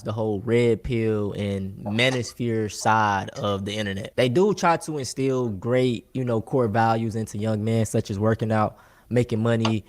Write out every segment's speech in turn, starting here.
the whole red pill and manosphere side of the internet. They do try to instill great, core values into young men, such as working out, making money,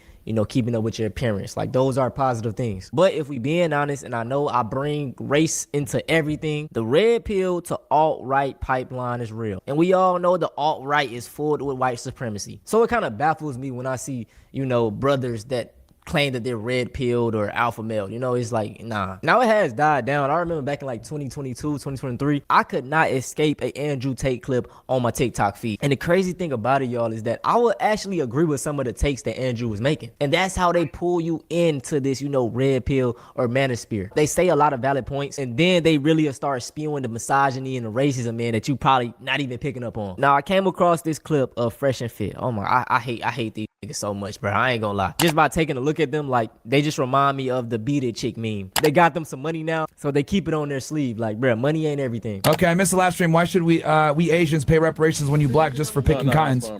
keeping up with your appearance. Like, those are positive things. But if we being honest, and I know I bring race into everything, the red pill to alt-right pipeline is real. And we all know the alt-right is full with white supremacy. So it kind of baffles me when I see, brothers that claim that they're red pilled or alpha male. It's like, nah. Now it has died down. I remember back in like 2022, 2023, I could not escape a Andrew Tate clip on my TikTok feed. And the crazy thing about it, y'all, is that I would actually agree with some of the takes that Andrew was making. And that's how they pull you into this, red pill or manosphere. They say a lot of valid points, and then they really start spewing the misogyny and the racism, man, that you probably not even picking up on. Now, I came across this clip of Fresh and Fit. Oh my, I hate these niggas so much, bro. I ain't gonna lie. Just by taking a look at them, like, they just remind me of the Beat It chick meme. They got them some money now, so they keep it on their sleeve. Like, bro, money ain't everything. Okay, I missed the last stream. Why should we Asians pay reparations when you black just for picking cottons?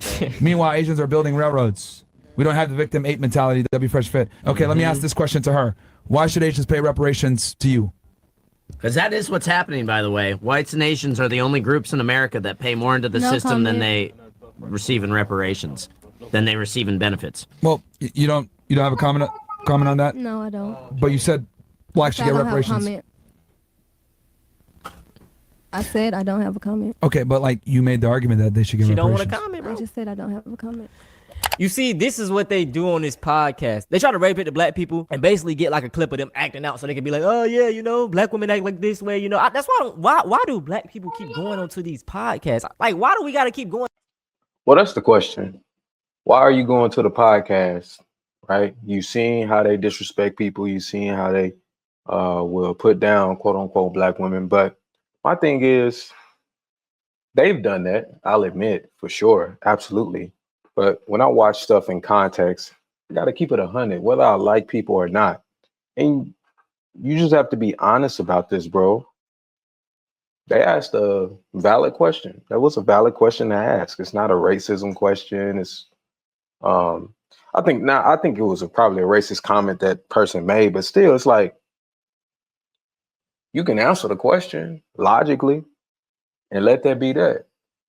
Meanwhile, Asians are building railroads. We don't have the victim ape mentality. W Fresh Fit. Okay, let me ask this question to her. Why should Asians pay reparations to you? Because that is what's happening, by the way. Whites and Asians are the only groups in America that pay more into the system than they receive in reparations, than they receive in benefits. Well, you don't have a comment on that? No, I don't. But you said blacks should get reparations. I said I don't have a comment. Okay, but like you made the argument that they should get reparations. She don't want to comment, bro. I just said I don't have a comment. You see, this is what they do on this podcast. They try to rape it to black people and basically get like a clip of them acting out so they can be like, oh yeah, black women act like this way, That's why do black people keep going onto these podcasts? Like, why do we got to keep going? Well, that's the question. Why are you going to the podcast, right? You seen how they disrespect people. You seen how they will put down, quote unquote, black women. But my thing is, they've done that. I'll admit, for sure. Absolutely. But when I watch stuff in context, I got to keep it 100, whether I like people or not. And you just have to be honest about this, bro. They asked a valid question. That was a valid question to ask. It's not a racism question. It's, I think it was probably a racist comment that person made, but still, it's like, you can answer the question logically and let that be that.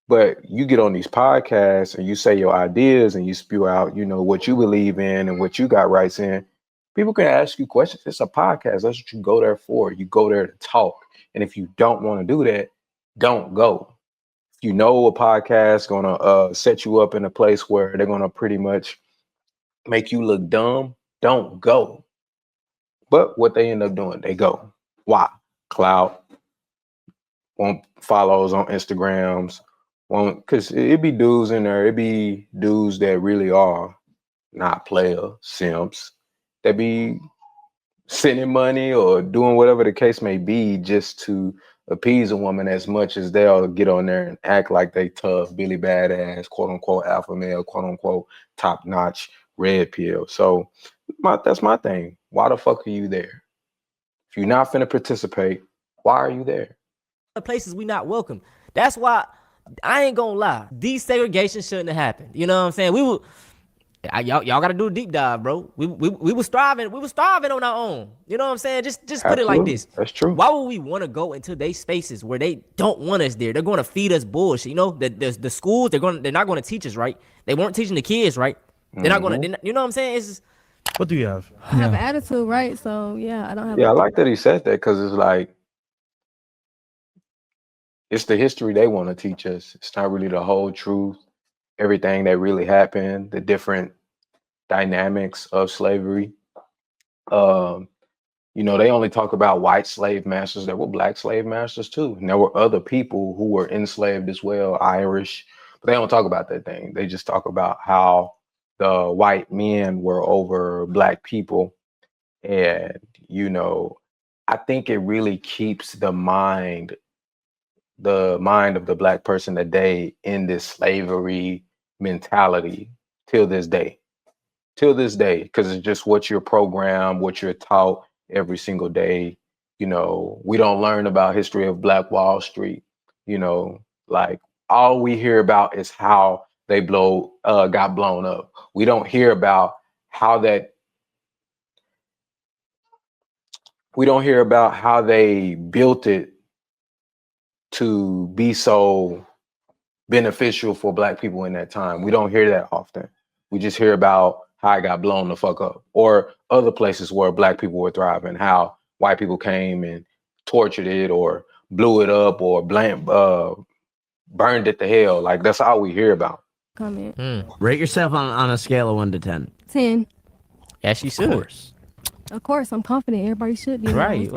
But you get on these podcasts and you say your ideas and you spew out, what you believe in and what you got rights in. People can ask you questions. It's a podcast. That's what you go there for. You go there to talk. And if you don't want to do that, don't go. If you know a podcast is going to set you up in a place where they're going to pretty much make you look dumb, don't go. But what they end up doing, they go. Why? Clout. Want follows on Instagrams. Because it be dudes in there. It be dudes that really are not player simps. They be sending money or doing whatever the case may be just to appease a woman as much as they'll get on there and act like they tough, Billy Badass, quote unquote alpha male, quote unquote top notch red pill. So that's my thing. Why the fuck are you there? If you're not finna participate, why are you there? The places we not welcome. That's why I ain't gonna lie. Desegregation shouldn't have happened. You know what I'm saying? Y'all got to do a deep dive, bro. We were starving. We were starving on our own. You know what I'm saying? Just put it like this. That's true. Why would we want to go into their spaces where they don't want us there? They're going to feed us bullshit. The schools, they're not going to teach us right. They weren't teaching the kids right. They're not going to. You know what I'm saying? It's just, what do you have? I have an attitude, right? So yeah, I don't have. Yeah, I like that he said that because it's like it's the history they want to teach us. It's not really the whole truth. Everything that really happened, the different dynamics of slavery. They only talk about white slave masters. There were black slave masters too. And there were other people who were enslaved as well, Irish, but they don't talk about that thing. They just talk about how the white men were over black people. And, I think it really keeps the mind of the black person today in this slavery mentality till this day, because it's just what you're programmed, what you're taught every single day. We don't learn about history of Black Wall Street. Like all we hear about is how they got blown up. We don't hear about how that we don't hear about how they built it to be so beneficial for Black people in that time. We don't hear that often. We just hear about how it got blown the fuck up, or other places where Black people were thriving, how white people came and tortured it or blew it up or burned it to hell. Like, that's all we hear about. Comment. Rate yourself on a scale of 1 to 10. 10. As she should. Of course, I'm confident. Everybody should be. Right.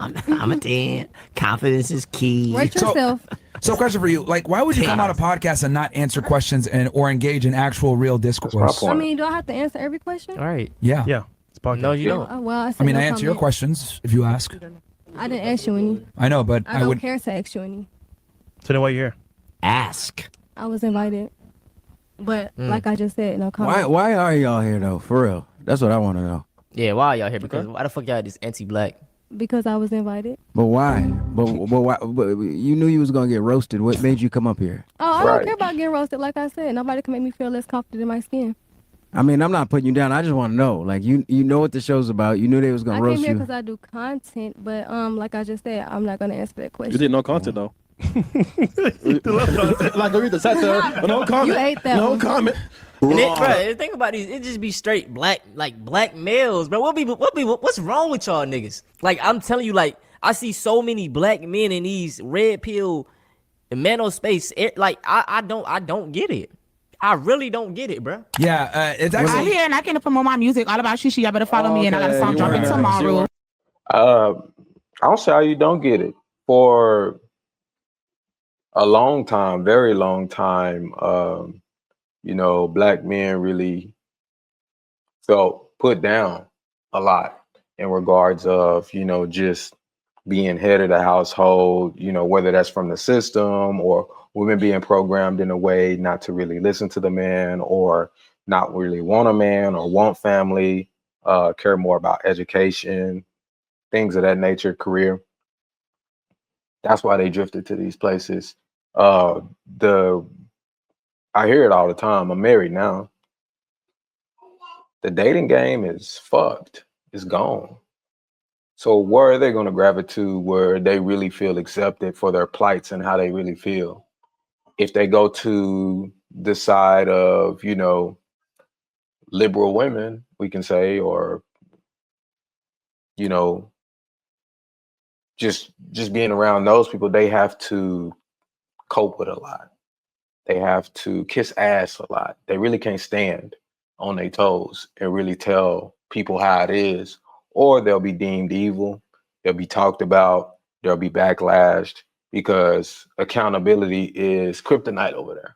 I'm a 10. Confidence is key. Rate yourself. So question for you, like, why would you come on a podcast and not answer questions or engage in actual real discourse? That's my I point. mean, do I have to answer every question? All right. Yeah. Yeah. It's podcast. No, you don't. Well, I, said I mean, no I answer your comment. questions if you ask. I didn't ask you any. I know, but I I don't would. care to ask you any. So then why you here? Ask. I was invited. But like I just said, no comment. Why are y'all here though? For real, that's what I want to know. Yeah, why y'all here? Because why the fuck y'all this anti-black? Because I was invited. But why? But why? But you knew you was gonna get roasted. What made you come up here? Oh, I Right. don't care about getting roasted. Like I said, nobody can make me feel less confident in my skin. I mean, I'm not putting you down. I just want to know. Like you know what the show's about. You knew they was I gonna came roast here you. because I do content, but like I just said, I'm not gonna answer that question. You did no content though. Like I read the sat there. No comment. You ate that No one. comment. And it, bro, think about these. It just be straight black, like black males, bro. What's wrong with y'all niggas? Like, I'm telling you, like, I see so many black men in these red pill mano space. Like, I don't get it. I really don't get it, bro. Yeah, it's I'm actually. here and I can promote my music all about Shishi. Y'all better follow me and I got a song dropping tomorrow. I'll say how you don't get it. For a long time, very long time, you know, Black men really felt put down a lot in regards of, you know, just being head of the household, you know, whether that's from the system or women being programmed in a way not to really listen to the man or not really want a man or want family, care more about education, things of that nature, career. That's why they drifted to these places. I hear it all the time. I'm married now. The dating game is fucked. It's gone. So where are they going to gravitate to where they really feel accepted for their plights and how they really feel? If they go to the side of, you know, liberal women, we can say, or, you know, just being around those people, they have to cope with a lot. They have to kiss ass a lot. They really can't stand on their toes and really tell people how it is, or they'll be deemed evil. They'll be talked about. They'll be backlashed because accountability is kryptonite over there.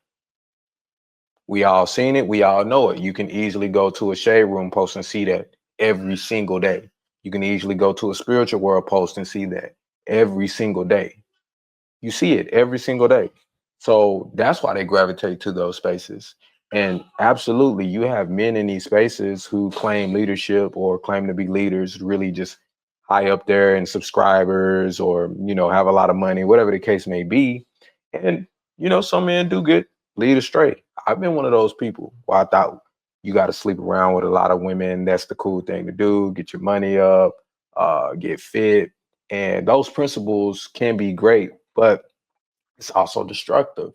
We all seen it. We all know it. You can easily go to a shade room post and see that every single day. You can easily go to a spiritual world post and see that every single day. You see it every single day. So that's why they gravitate to those spaces. And absolutely, you have men in these spaces who claim leadership or claim to be leaders, really just high up there in subscribers or, you know, have a lot of money, whatever the case may be. And, you know, some men do get lead astray. I've been one of those people where I thought you got to sleep around with a lot of women. That's the cool thing to do. Get your money up, get fit. And those principles can be great, but it's also destructive.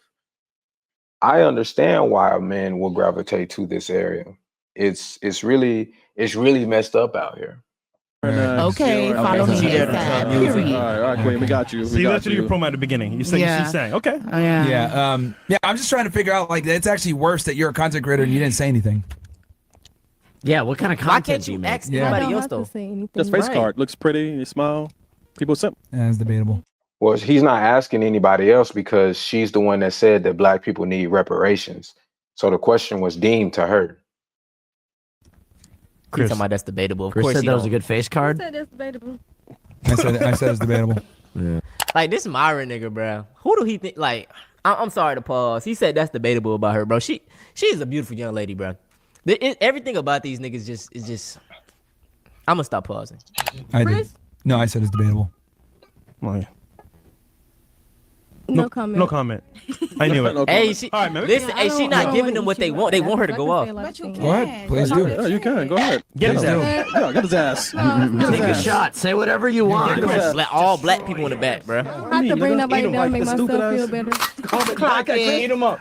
I understand why men will gravitate to this area. It's really messed up out here. Okay, follow me. She there to ASAP, tell music. period. All right, Queen, we got you. So you let you do your promo at the beginning. You say Yeah. she's saying, okay. Oh, yeah. Yeah, I'm just trying to figure out, like, it's actually worse that you're a content creator and you didn't say anything. Yeah, what kind of Why content can't do you you make? ask Yeah. I anybody don't else have to though? say anything. Just face Right. card. Looks pretty. You smile. People simple. That's debatable. Well, he's not asking anybody else because she's the one that said that Black people need reparations. So the question was deemed to her. Chris, talking about that's debatable. Of Chris course, said you that was a don't. good face I card. said that's debatable. I said it's debatable. Like this Myra nigga, bro. Who do he think? Like, I'm sorry to pause. He said that's debatable about her, bro. She is a beautiful young lady, bro. Everything about these niggas is just. I'm gonna stop pausing. I did. Chris? No, I said it's debatable. Oh, yeah. No comment. No comment. I knew it. No Hey, comment. she, All right, man. listen, I hey, don't- she I not don't giving wanna them what eat they you want. They like want her to that, go 'cause I off. can say a lot of things. Go ahead, please do. Yeah, you can. Go ahead. Get his ass. Yeah, get his ass. No, Take a ass. shot. Say whatever you want. Get his ass. Let all black people in the back, bro. I have to bring nobody down to make myself feel better. Clock in. Eat him up.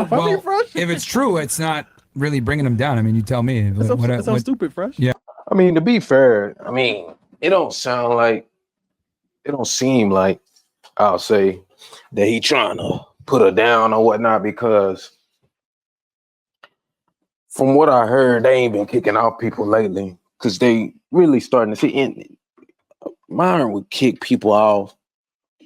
Well, if it's true, it's not really bringing them down. I mean, you tell me. It sounds stupid, Fresh. Yeah. I mean, to be fair, I mean, it don't seem like I'll say that he trying to put her down or whatnot, because from what I heard, they ain't been kicking off people lately because they really starting to see. And Myron would kick people off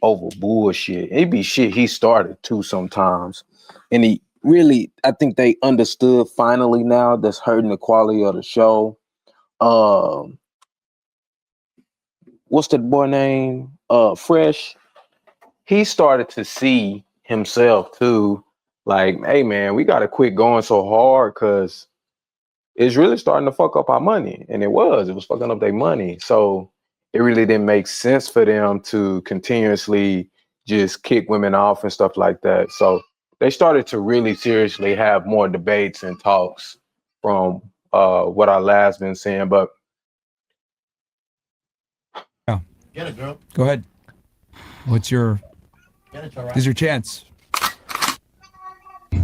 over bullshit. It be shit he started too sometimes, and he really, I think they understood finally now that's hurting the quality of the show. What's that boy name? Fresh. He started to see himself too, like, hey man, we gotta quit going so hard because it's really starting to fuck up our money. And it was fucking up their money. So it really didn't make sense for them to continuously just kick women off and stuff like that. So they started to really seriously have more debates and talks from what I last been saying. But Get it, girl. Go ahead. What's your? This is your chance.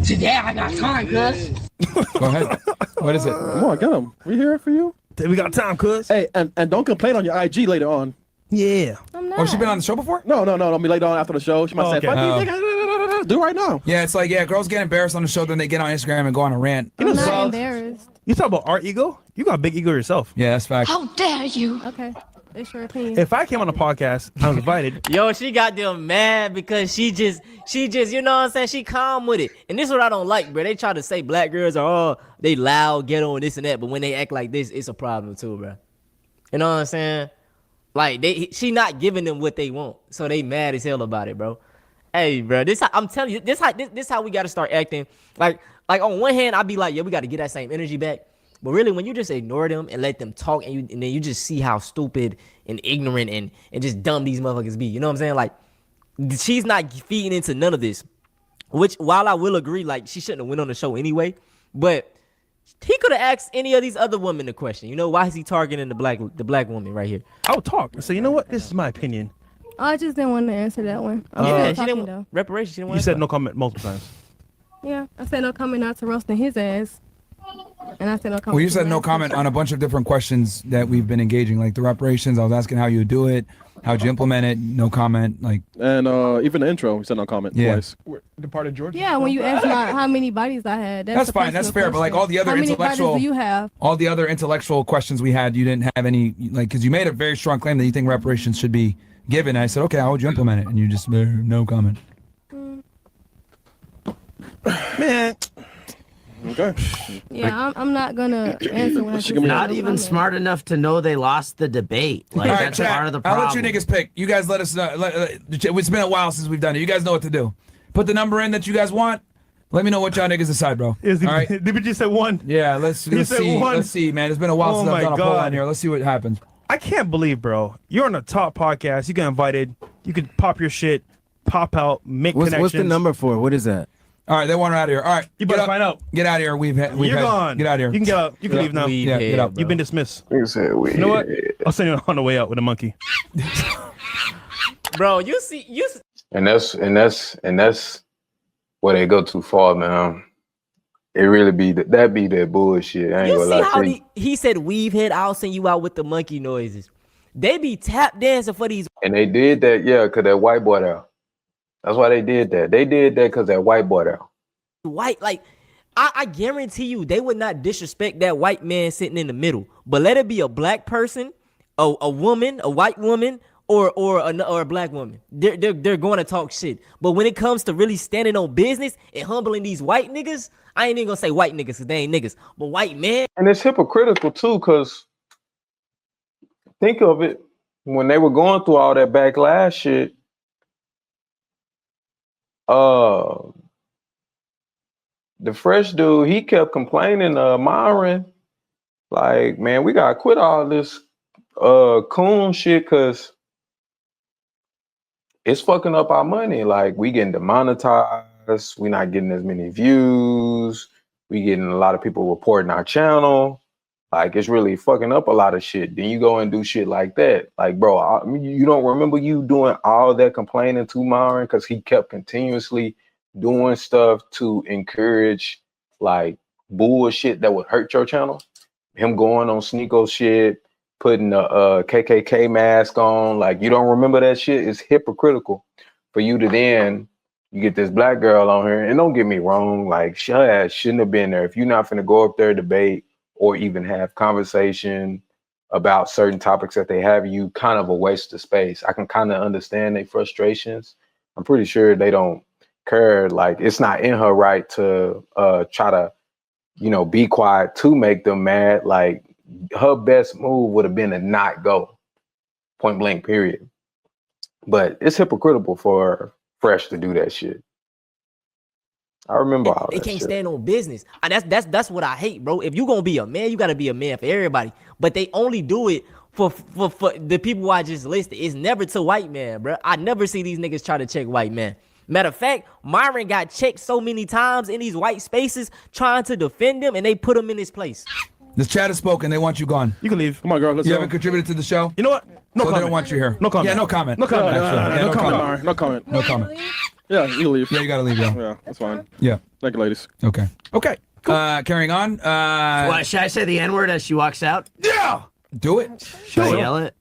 Today I got time, cuz. Go ahead. What is it? Come on, get him. We here for you. We got time, cuz. Hey, and don't complain on your IG later on. Yeah. I'm not. Oh, she been on the show before? No. I mean later on after the show. She might say, Okay. "Fuck you, nigga, do it right now." Yeah, it's like, yeah, girls get embarrassed on the show, then they get on Instagram and go on a rant. I'm not Well, embarrassed. You talk about our ego? You got a big ego yourself. Yeah, that's fact. How dare you? Okay. It's your opinion. If I came on the podcast, I was invited. Yo, she got them mad because she just, you know what I'm saying? She calm with it. And this is what I don't like, bro. They try to say black girls are, they loud, ghetto, and this and that. But when they act like this, it's a problem too, bro. You know what I'm saying? Like, she not giving them what they want. So they mad as hell about it, bro. Hey, bro, I'm telling you, this how we got to start acting. Like on one hand, I'd be like, yeah, we got to get that same energy back. But really, when you just ignore them and let them talk, and then you just see how stupid and ignorant and just dumb these motherfuckers be. You know what I'm saying? Like, she's not feeding into none of this. Which, while I will agree, like, she shouldn't have went on the show anyway. But he could have asked any of these other women the question. You know, why is he targeting the black woman right here? I would talk. So you know what? This is my opinion. I just didn't want to answer that one. I'm Yeah, still she talking didn't though. reparations. She didn't want You to said talk. no comment multiple times. Yeah, I said no comment out to roasting his ass. And I said no comment. Well, you to said no last comment question. on a bunch of different questions that we've been engaging, like the reparations. I was asking how you do it, how'd you implement it. No comment. Like, And even the intro, we said no comment Yeah. twice. Departed George. Yeah, when you ask my how many bodies I had, That's a fine, that's personal fair, but, like, question. all the other how many intellectual- bodies do you have? all the other intellectual questions we had, you didn't have any, like, because you made a very strong claim that you think reparations should be given. And I said, okay, how would you implement it? And you just, no comment. Man, Okay. Yeah, I'm not gonna answer when I She just gonna be- say Not no even comment. smart enough to know they lost the debate. Like, All right, that's chat, part of the I'll problem. let you niggas pick. You guys let us know. It's been a while since we've done it. You guys know what to do. Put the number in that you guys want. Let me know what y'all niggas decide, bro. All right? Did you say one? Yeah, let's You said see. one. Let's see, man. It's been a while Oh since I've my done a poll God. on here. Let's see what happens. I can't believe, bro. You're on a top podcast. You get invited. You could pop your shit, pop out, make connections. What's the number for? What is that? All right, they want her out of here. All right, You get better up. find out. Get out of here. We've You're gone. Get out of here. You can get out. You can leave now. Leave Yeah, here, get up. bro. You've been dismissed. nigga said we. You know what? I'll send you on the way out with a monkey. Bro, you see, And that's where they go too far, man. It really be that be that bullshit. I ain't you gonna see lie how to you. he said weave head, I'll send you out with the monkey noises. They be tap dancing for these And they did that, yeah, cause that white boy there. That's why they did that. They did that cause that white boy there. white, like, I guarantee you they would not disrespect that white man sitting in the middle. But let it be a black person, a woman, a white woman, or a black woman. They're going to talk shit. But when it comes to really standing on business and humbling these white niggas, I ain't even gonna say white niggas because they ain't niggas. But white man, And it's hypocritical too, cause think of it, when they were going through all that backlash shit, the fresh dude, he kept complaining to Myron, like, man, we gotta quit all this coon shit, cause it's fucking up our money. Like we getting demonetized, we not getting as many views, we getting a lot of people reporting our channel. Like it's really fucking up a lot of shit. Then you go and do shit like that. Like, bro, you don't remember you doing all that complaining to Myron because he kept continuously doing stuff to encourage like bullshit that would hurt your channel. Him going on Sneeko shit, putting a KKK mask on. Like, you don't remember that shit? It's hypocritical for you to then you get this black girl on here. And don't get me wrong, like her ass shouldn't have been there. If you're not finna go up there, debate, or even have conversation about certain topics that they have, you kind of a waste of space. I can kind of understand their frustrations. I'm pretty sure they don't care. Like it's not in her right to try to, you know, be quiet to make them mad. Like her best move would have been to not go, point blank, period. But it's hypocritical for Fresh to do that shit. I remember all They that can't shit. stand on business. That's what I hate, bro. If you gonna be a man, you gotta be a man for everybody. But they only do it for the people I just listed. It's never to white man, bro. I never see these niggas try to check white man. Matter of fact, Myron got checked so many times in these white spaces trying to defend him, and they put him in his place. This chat has spoken. They want you gone. You can leave. Come on, girl. Let's You go. haven't contributed to the show. You know what? No So comment. they don't want you here. No comment. Yeah, no comment. No comment. Actually, yeah, No comment, Myron. No comment. No comment. Yeah, you can leave. Yeah, you gotta leave, yo. Yeah, that's fine. Yeah. Thank you, ladies. Okay. Okay. Carrying on. What, should I say the N-word as she walks out? Yeah. Do it. Should I yell it?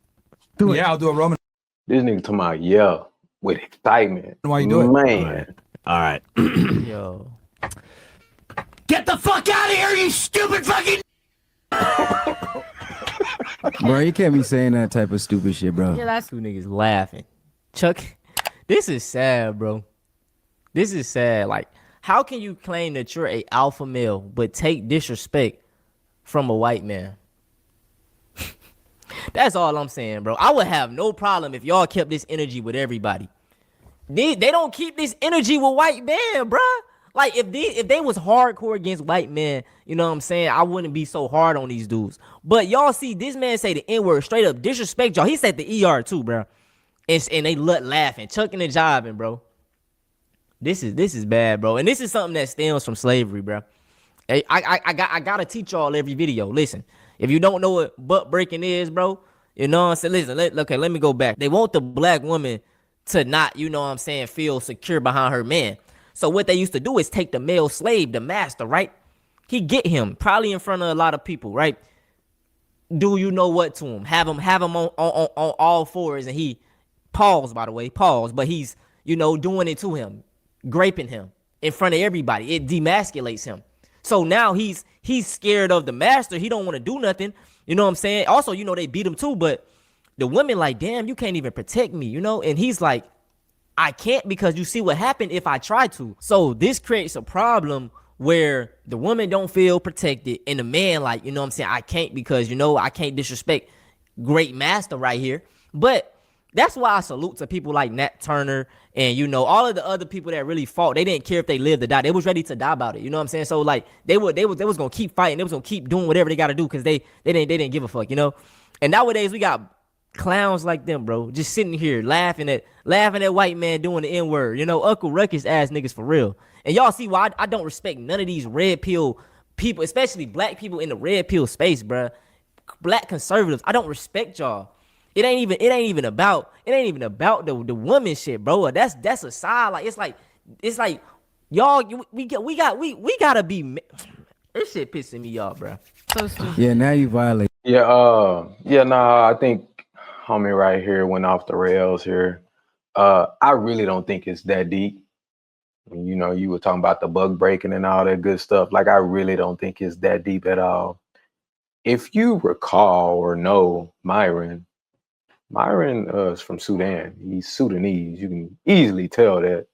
Yeah, I'll do a Roman. This nigga talking about yeah with excitement. Why you do it? Man. All right. Yo. Get the fuck out of here, you stupid fucking... Bro, you can't be saying that type of stupid shit, bro. Yeah, that's two niggas laughing. Chuck, this is sad, bro. This is sad. Like, how can you claim that you're a alpha male but take disrespect from a white man? That's all I'm saying, bro. I would have no problem if y'all kept this energy with everybody. They don't keep this energy with white men, bro. Like, if they was hardcore against white men, you know what I'm saying, I wouldn't be so hard on these dudes. But y'all see this man say the N-word, straight up disrespect y'all. He said the ER too, bro. And they laughing, chucking and jiving, bro. This is bad, bro. And this is something that stems from slavery, bro. Hey, I gotta teach y'all every video. Listen, if you don't know what butt breaking is, bro, you know what I'm saying? Listen, let me go back. They want the black woman to not, you know what I'm saying, feel secure behind her man. So what they used to do is take the male slave, the master, right? He get him probably in front of a lot of people, right? Do you know what to him? Have him on all fours, and he pause, by the way, but he's, you know, doing it to him, graping him in front of everybody. It demasculates him. So now he's scared of the master. He don't want to do nothing. You know what I'm saying? Also, you know, they beat him too, but the women like, damn, you can't even protect me, you know? And he's like, I can't, because you see what happened if I try to. So this creates a problem where the woman don't feel protected, and the man, like, you know what I'm saying, I can't, because, you know, I can't disrespect great master right here. But that's why I salute to people like Nat Turner and, you know, all of the other people that really fought. They didn't care if they lived or died. They was ready to die about it. You know what I'm saying? So like they was gonna keep fighting. They was gonna keep doing whatever they gotta do, because they didn't give a fuck, you know? And nowadays we got clowns like them, bro, just sitting here laughing at white man doing the N-word, you know, Uncle Ruckus ass niggas for real. And y'all see why I don't respect none of these red pill people, especially black people in the red pill space, bro. Black conservatives, I don't respect y'all. It ain't even about the woman shit, bro. That's a side. Like it's like y'all, we gotta be. This shit pissing me off, bro. So stupid. Yeah, now you violate. I think homie right here went off the rails here. I really don't think it's that deep. You know, you were talking about the bug breaking and all that good stuff. Like, I really don't think it's that deep at all. If you recall or know Myron is from Sudan. He's Sudanese. You can easily tell that.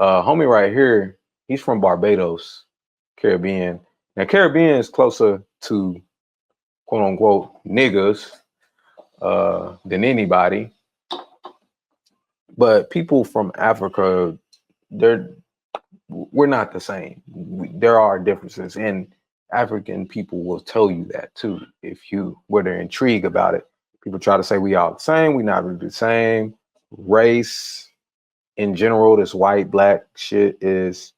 Homie right here, he's from Barbados, Caribbean. Now, Caribbean is closer to quote unquote niggas than anybody. But people from Africa, we're not the same. There are differences, and African people will tell you that too if you were intrigued about it. People try to say we all the same. We're not really the same. Race, in general, this white black shit is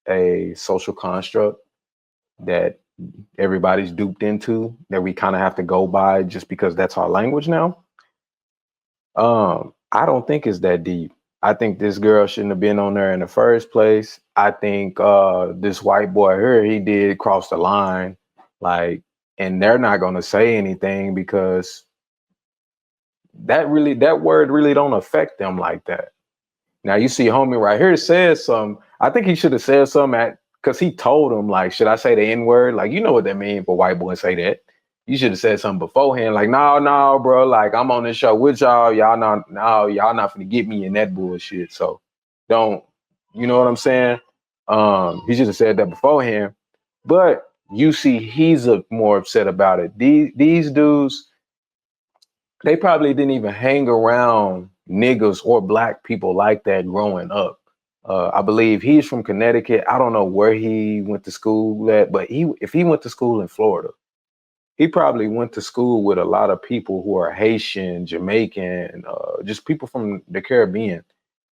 a social construct that everybody's duped into, that we kind of have to go by just because that's our language now. I don't think it's that deep. I think this girl shouldn't have been on there in the first place. I think this white boy here, he did cross the line, like, and they're not gonna say anything because that word really don't affect them like that. Now you see homie right here says something. I think he should have said something because he told him, like, should I say the N-word? Like, you know what that means for white boy say that. You should have said something beforehand, like, no, bro, like, I'm on this show with y'all. Y'all not finna get me in that bullshit. So don't, you know what I'm saying? He should have said that beforehand. But you see, he's more upset about it. These dudes, they probably didn't even hang around niggas or black people like that growing up. I believe he's from Connecticut. I don't know where he went to school at, but if he went to school in Florida, he probably went to school with a lot of people who are Haitian, Jamaican, just people from the Caribbean.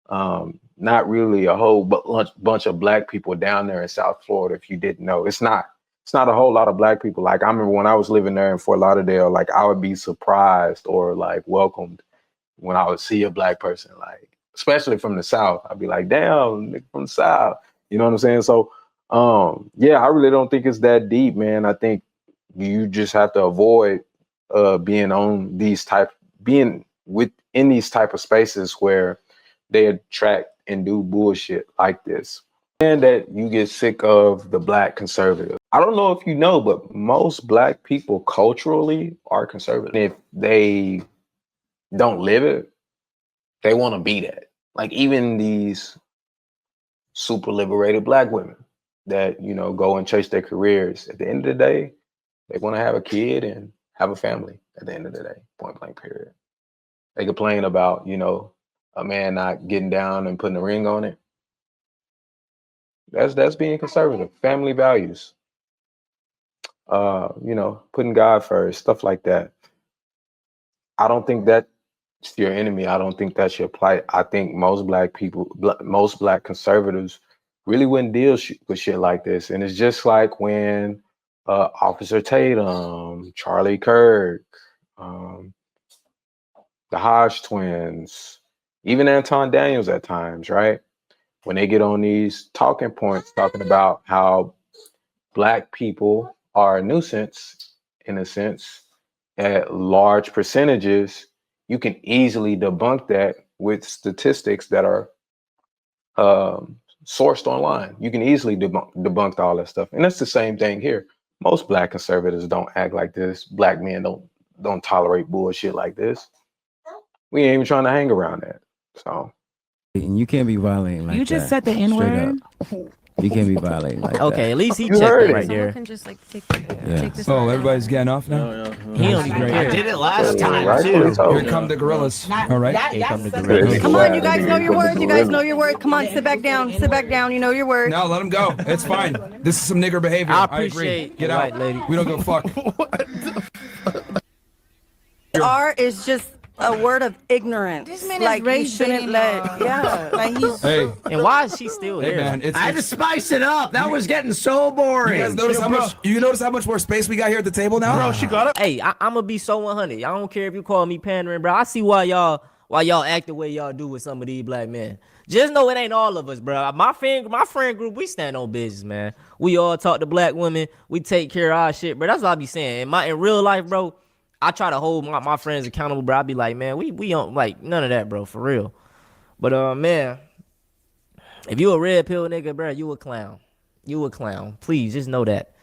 Not really a whole bunch of black people down there in South Florida. If you didn't know, it's not a whole lot of black people. Like, I remember when I was living there in Fort Lauderdale, like, I would be surprised or like welcomed when I would see a black person, like, especially from the South. I'd be like, damn, nigga from the South. You know what I'm saying? So, yeah, I really don't think it's that deep, man. I think you just have to avoid being within these type of spaces where they attract and do bullshit like this. And that you get sick of the black conservative. I don't know if you know, but most black people culturally are conservative. If they don't live it, they want to be that. Like, even these super liberated black women that, you know, go and chase their careers, at the end of the day, they want to have a kid and have a family at the end of the day, point blank period. They complain about, you know, a man not getting down and putting a ring on it. That's being conservative. Family values. You know, putting God first, stuff like that. I don't think that's your enemy. I don't think that's your plight. I think most black people, most black conservatives really wouldn't deal with shit like this. And it's just like when Officer Tatum, Charlie Kirk, the Hodge twins, even Anton Daniels at times, right? When they get on these talking points talking about how black people are a nuisance, in a sense, at large percentages, you can easily debunk that with statistics that are sourced online. You can easily debunk all that stuff. And that's the same thing here. Most black conservatives don't act like this. Black men don't tolerate bullshit like this. We ain't even trying to hang around that. So. And you can't be violating like that. You just said the N-word. You can't be violating like that. Okay, at least he You checked heard it it. right there. Can just like take this. Oh, everybody's getting off now? He don't even I care. did it last time Rightfully too. so. Here come the gorillas. All right. Here come the gorillas. Come on, you guys know your words. You guys know your words. Come on, sit back down. Sit back down. You know your words. No, let him go. It's fine. This is some nigger behavior. I agree. appreciate Get the out. white lady. We don't give a fuck. R is just a word of ignorance. This man like is raised you shouldn't let. Yeah, like he's. Hey, And why is she still hey, here? man. It's, I had to spice it up. That was getting so boring. you guys notice how much? You notice how much more space we got here at the table now? Bro, she got it. Hey, I'm gonna be so 100. I don't care if you call me pandering, bro. I see why y'all act the way y'all do with some of these black men. Just know it ain't all of us, bro. My friend group, we stand on business, man. We all talk to black women. We take care of our shit, bro. That's what I be saying. In real life, bro, I try to hold my friends accountable, bro. I be like, man, we don't like none of that, bro, for real. But man, if you a red pill nigga, bro, you a clown. You a clown. Please just know that.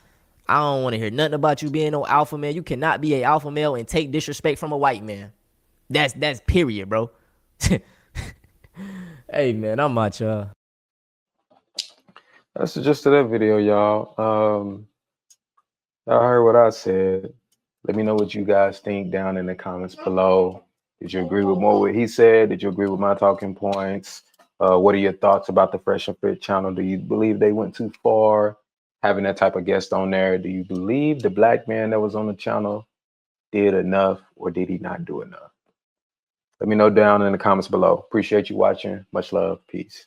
I don't want to hear nothing about you being no alpha male. You cannot be a alpha male and take disrespect from a white man. That's period, bro. Hey man, I'm out, y'all. That's the gist of that video, y'all. Y'all heard what I said. Let me know what you guys think down in the comments below. Did you agree with more what he said? Did you agree with my talking points? What are your thoughts about the Fresh and Fit channel? Do you believe they went too far having that type of guest on there? Do you believe the black man that was on the channel did enough, or did he not do enough? Let me know down in the comments below. Appreciate you watching. Much love. Peace.